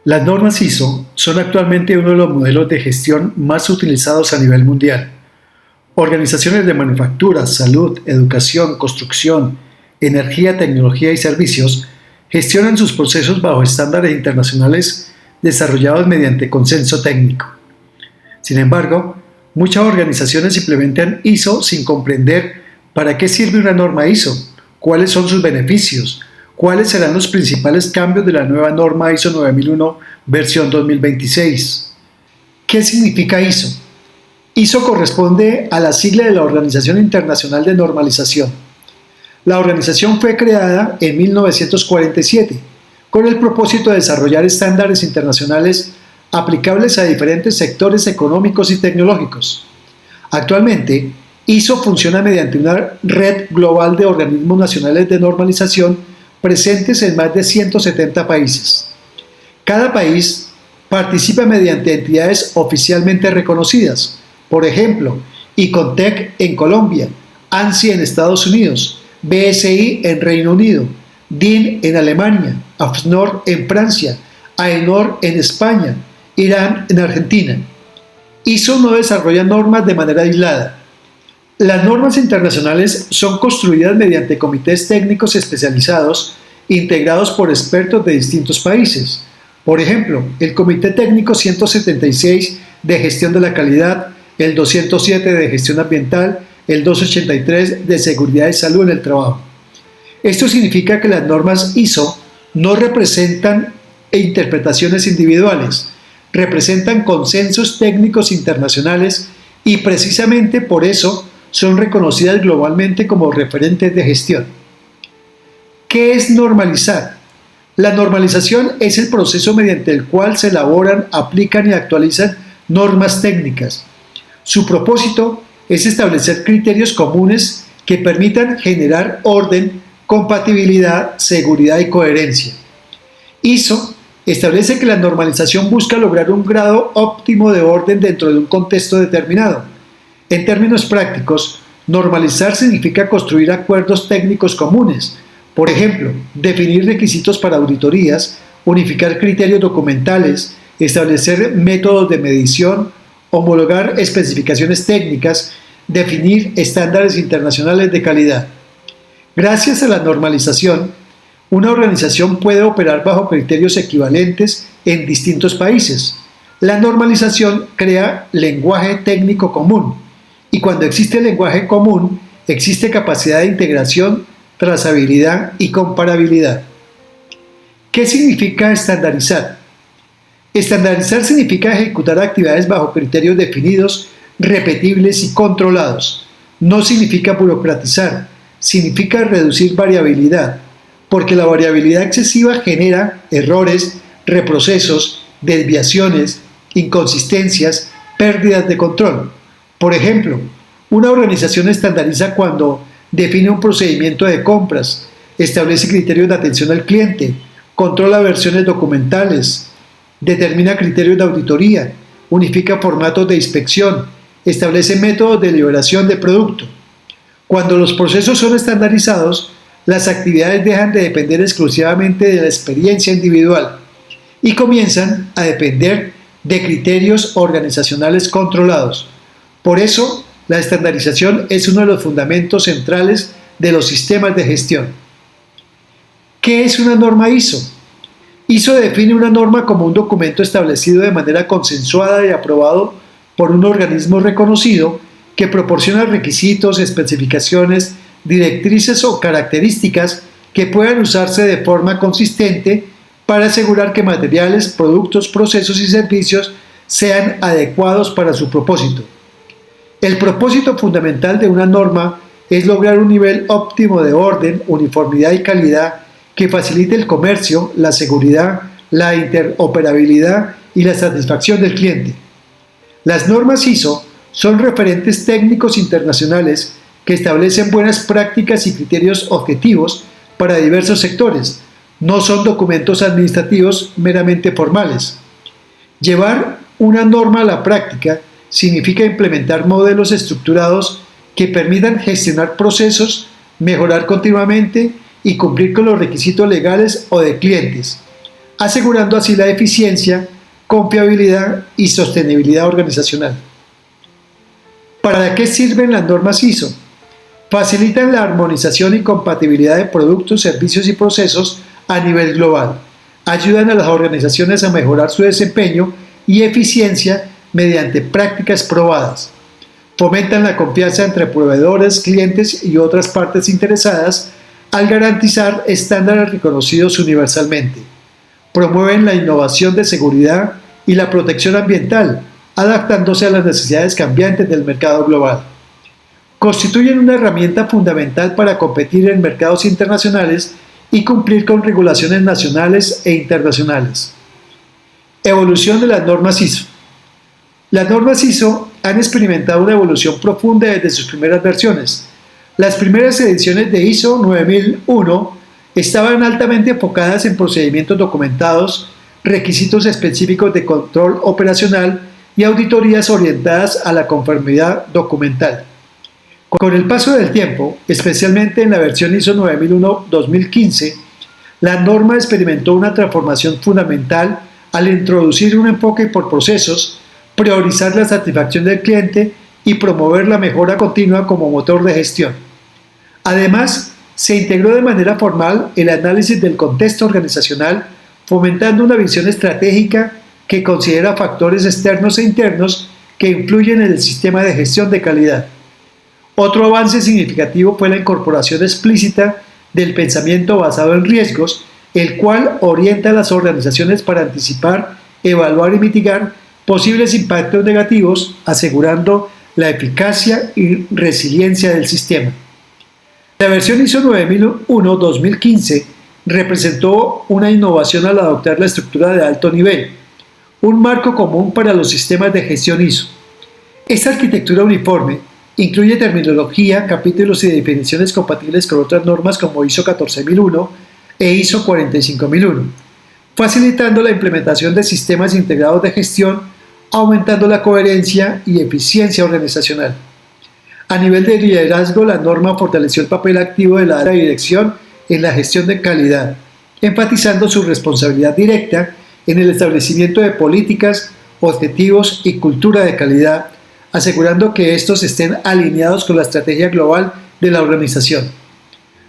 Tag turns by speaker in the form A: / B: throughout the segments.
A: Las normas ISO son actualmente uno de los modelos de gestión más utilizados a nivel mundial. Organizaciones de manufactura, salud, educación, construcción, energía, tecnología y servicios gestionan sus procesos bajo estándares internacionales desarrollados mediante consenso técnico. Sin embargo, muchas organizaciones implementan ISO sin comprender para qué sirve una norma ISO, cuáles son sus beneficios, cuáles serán los principales cambios de la nueva norma ISO 9001 versión 2026. ¿Qué significa ISO? ISO corresponde a la sigla de la Organización Internacional de Normalización. La organización fue creada en 1947 con el propósito de desarrollar estándares internacionales aplicables a diferentes sectores económicos y tecnológicos. Actualmente, ISO funciona mediante una red global de organismos nacionales de normalización presentes en más de 170 países. Cada país participa mediante entidades oficialmente reconocidas, por ejemplo, ICONTEC en Colombia, ANSI en Estados Unidos, BSI en Reino Unido, DIN en Alemania, AFNOR en Francia, AENOR en España, IRAN en Argentina. ISO no desarrolla normas de manera aislada. Las normas internacionales son construidas mediante comités técnicos especializados integrados por expertos de distintos países. Por ejemplo, el Comité Técnico 176 de Gestión de la Calidad, el 207 de Gestión Ambiental, el 283 de Seguridad y Salud en el Trabajo. Esto significa que las normas ISO no representan interpretaciones individuales, representan consensos técnicos internacionales y precisamente por eso son reconocidas globalmente como referentes de gestión. ¿Qué es normalizar? La normalización es el proceso mediante el cual se elaboran, aplican y actualizan normas técnicas. Su propósito es establecer criterios comunes que permitan generar orden, compatibilidad, seguridad y coherencia. ISO establece que la normalización busca lograr un grado óptimo de orden dentro de un contexto determinado. En términos prácticos, normalizar significa construir acuerdos técnicos comunes. Por ejemplo, definir requisitos para auditorías, unificar criterios documentales, establecer métodos de medición, homologar especificaciones técnicas, definir estándares internacionales de calidad. Gracias a la normalización, una organización puede operar bajo criterios equivalentes en distintos países. La normalización crea lenguaje técnico común y cuando existe lenguaje común, existe capacidad de integración, trazabilidad y comparabilidad. ¿Qué significa estandarizar? Estandarizar significa ejecutar actividades bajo criterios definidos, repetibles y controlados. No significa burocratizar, significa reducir variabilidad, porque la variabilidad excesiva genera errores, reprocesos, desviaciones, inconsistencias, pérdidas de control. Por ejemplo, una organización estandariza cuando define un procedimiento de compras, establece criterios de atención al cliente, controla versiones documentales, determina criterios de auditoría, unifica formatos de inspección, establece métodos de liberación de producto. Cuando los procesos son estandarizados, las actividades dejan de depender exclusivamente de la experiencia individual y comienzan a depender de criterios organizacionales controlados. Por eso, la estandarización es uno de los fundamentos centrales de los sistemas de gestión. ¿Qué es una norma ISO? ISO define una norma como un documento establecido de manera consensuada y aprobado por un organismo reconocido que proporciona requisitos, especificaciones, directrices o características que puedan usarse de forma consistente para asegurar que materiales, productos, procesos y servicios sean adecuados para su propósito. El propósito fundamental de una norma es lograr un nivel óptimo de orden, uniformidad y calidad que facilite el comercio, la seguridad, la interoperabilidad y la satisfacción del cliente. Las normas ISO son referentes técnicos internacionales que establecen buenas prácticas y criterios objetivos para diversos sectores. No son documentos administrativos meramente formales. Llevar una norma a la práctica significa implementar modelos estructurados que permitan gestionar procesos, mejorar continuamente y cumplir con los requisitos legales o de clientes. asegurando así la eficiencia, confiabilidad y sostenibilidad organizacional. ¿Para qué sirven las normas ISO? Facilitan la armonización y compatibilidad de productos, servicios y procesos a nivel global. Ayudan a las organizaciones a mejorar su desempeño y eficiencia mediante prácticas probadas. Fomentan la confianza entre proveedores, clientes y otras partes interesadas al garantizar estándares reconocidos universalmente. Promueven la innovación de seguridad y la protección ambiental, adaptándose a las necesidades cambiantes del mercado global. Constituyen una herramienta fundamental para competir en mercados internacionales y cumplir con regulaciones nacionales e internacionales. Evolución de las normas ISO. Las normas ISO han experimentado una evolución profunda desde sus primeras versiones. Las primeras ediciones de ISO 9001 estaban altamente enfocadas en procedimientos documentados, requisitos específicos de control operacional y auditorías orientadas a la conformidad documental. Con el paso del tiempo, especialmente en la versión ISO 9001-2015, la norma experimentó una transformación fundamental al introducir un enfoque por procesos, priorizar la satisfacción del cliente y promover la mejora continua como motor de gestión. Además, se integró de manera formal el análisis del contexto organizacional, fomentando una visión estratégica que considera factores externos e internos que influyen en el sistema de gestión de calidad. Otro avance significativo fue la incorporación explícita del pensamiento basado en riesgos, el cual orienta a las organizaciones para anticipar, evaluar y mitigar posibles impactos negativos, asegurando la eficacia y resiliencia del sistema. La versión ISO 9001-2015 representó una innovación al adoptar la estructura de alto nivel, un marco común para los sistemas de gestión ISO. Esta arquitectura uniforme incluye terminología, capítulos y definiciones compatibles con otras normas como ISO 14001 e ISO 45001, facilitando la implementación de sistemas integrados de gestión, aumentando la coherencia y eficiencia organizacional. A nivel de liderazgo, la norma fortaleció el papel activo de la dirección en la gestión de calidad, enfatizando su responsabilidad directa en el establecimiento de políticas, objetivos y cultura de calidad, asegurando que estos estén alineados con la estrategia global de la organización.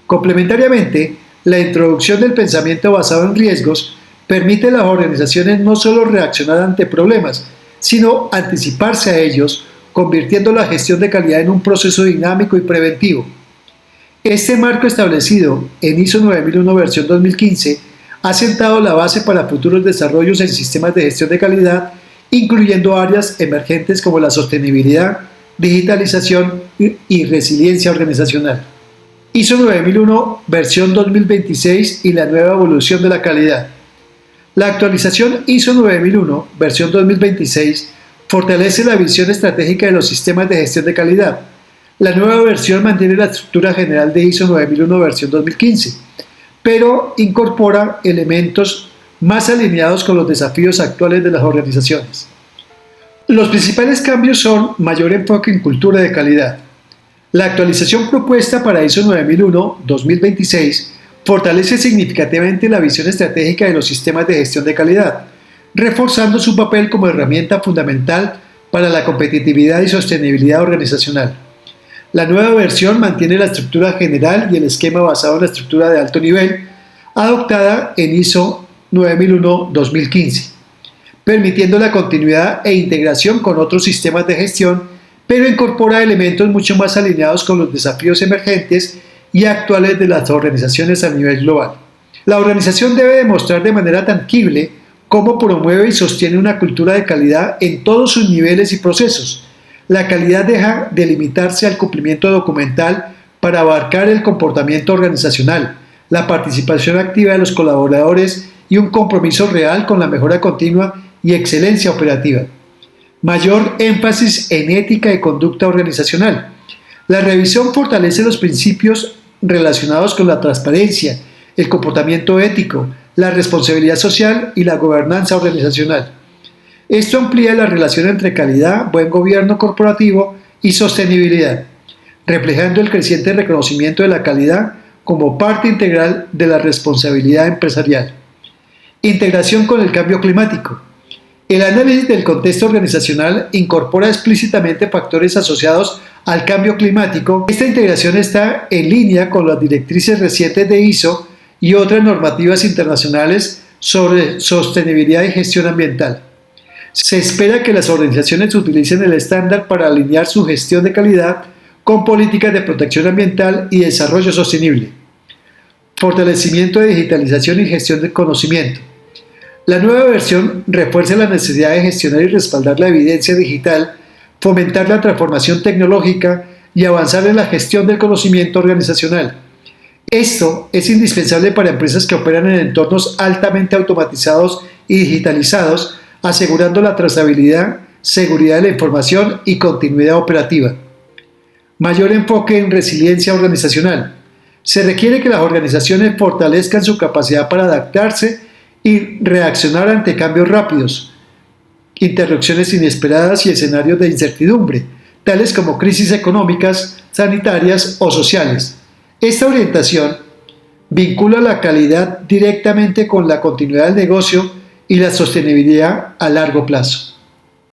A: Complementariamente, la introducción del pensamiento basado en riesgos permite a las organizaciones no solo reaccionar ante problemas, sino anticiparse a ellos, convirtiendo la gestión de calidad en un proceso dinámico y preventivo. Este marco establecido en ISO 9001 versión 2015 ha sentado la base para futuros desarrollos en sistemas de gestión de calidad, incluyendo áreas emergentes como la sostenibilidad, digitalización y resiliencia organizacional. ISO 9001 versión 2026 y la nueva evolución de la calidad. La actualización ISO 9001 versión 2026 fortalece la visión estratégica de los sistemas de gestión de calidad. La nueva versión mantiene la estructura general de ISO 9001 versión 2015, pero incorpora elementos más alineados con los desafíos actuales de las organizaciones. Los principales cambios son mayor enfoque en cultura de calidad. La actualización propuesta para ISO 9001-2026 fortalece significativamente la visión estratégica de los sistemas de gestión de calidad, reforzando su papel como herramienta fundamental para la competitividad y sostenibilidad organizacional. La nueva versión mantiene la estructura general y el esquema basado en la estructura de alto nivel adoptada en ISO 9001-2015, permitiendo la continuidad e integración con otros sistemas de gestión, pero incorpora elementos mucho más alineados con los desafíos emergentes y actuales de las organizaciones a nivel global. La organización debe demostrar de manera tangible cómo promueve y sostiene una cultura de calidad en todos sus niveles y procesos. La calidad deja de limitarse al cumplimiento documental para abarcar el comportamiento organizacional, la participación activa de los colaboradores y un compromiso real con la mejora continua y excelencia operativa. Mayor énfasis en ética y conducta organizacional. La revisión fortalece los principios relacionados con la transparencia, el comportamiento ético, la responsabilidad social y la gobernanza organizacional. Esto amplía la relación entre calidad, buen gobierno corporativo y sostenibilidad, reflejando el creciente reconocimiento de la calidad como parte integral de la responsabilidad empresarial. Integración con el cambio climático. El análisis del contexto organizacional incorpora explícitamente factores asociados al cambio climático. Esta integración está en línea con las directrices recientes de ISO y otras normativas internacionales sobre sostenibilidad y gestión ambiental. Se espera que las organizaciones utilicen el estándar para alinear su gestión de calidad con políticas de protección ambiental y desarrollo sostenible. Fortalecimiento de digitalización y gestión del conocimiento. La nueva versión refuerza la necesidad de gestionar y respaldar la evidencia digital, fomentar la transformación tecnológica y avanzar en la gestión del conocimiento organizacional. Esto es indispensable para empresas que operan en entornos altamente automatizados y digitalizados, asegurando la trazabilidad, seguridad de la información y continuidad operativa. Mayor enfoque en resiliencia organizacional. Se requiere que las organizaciones fortalezcan su capacidad para adaptarse y reaccionar ante cambios rápidos, interrupciones inesperadas y escenarios de incertidumbre, tales como crisis económicas, sanitarias o sociales. Esta orientación vincula la calidad directamente con la continuidad del negocio y la sostenibilidad a largo plazo.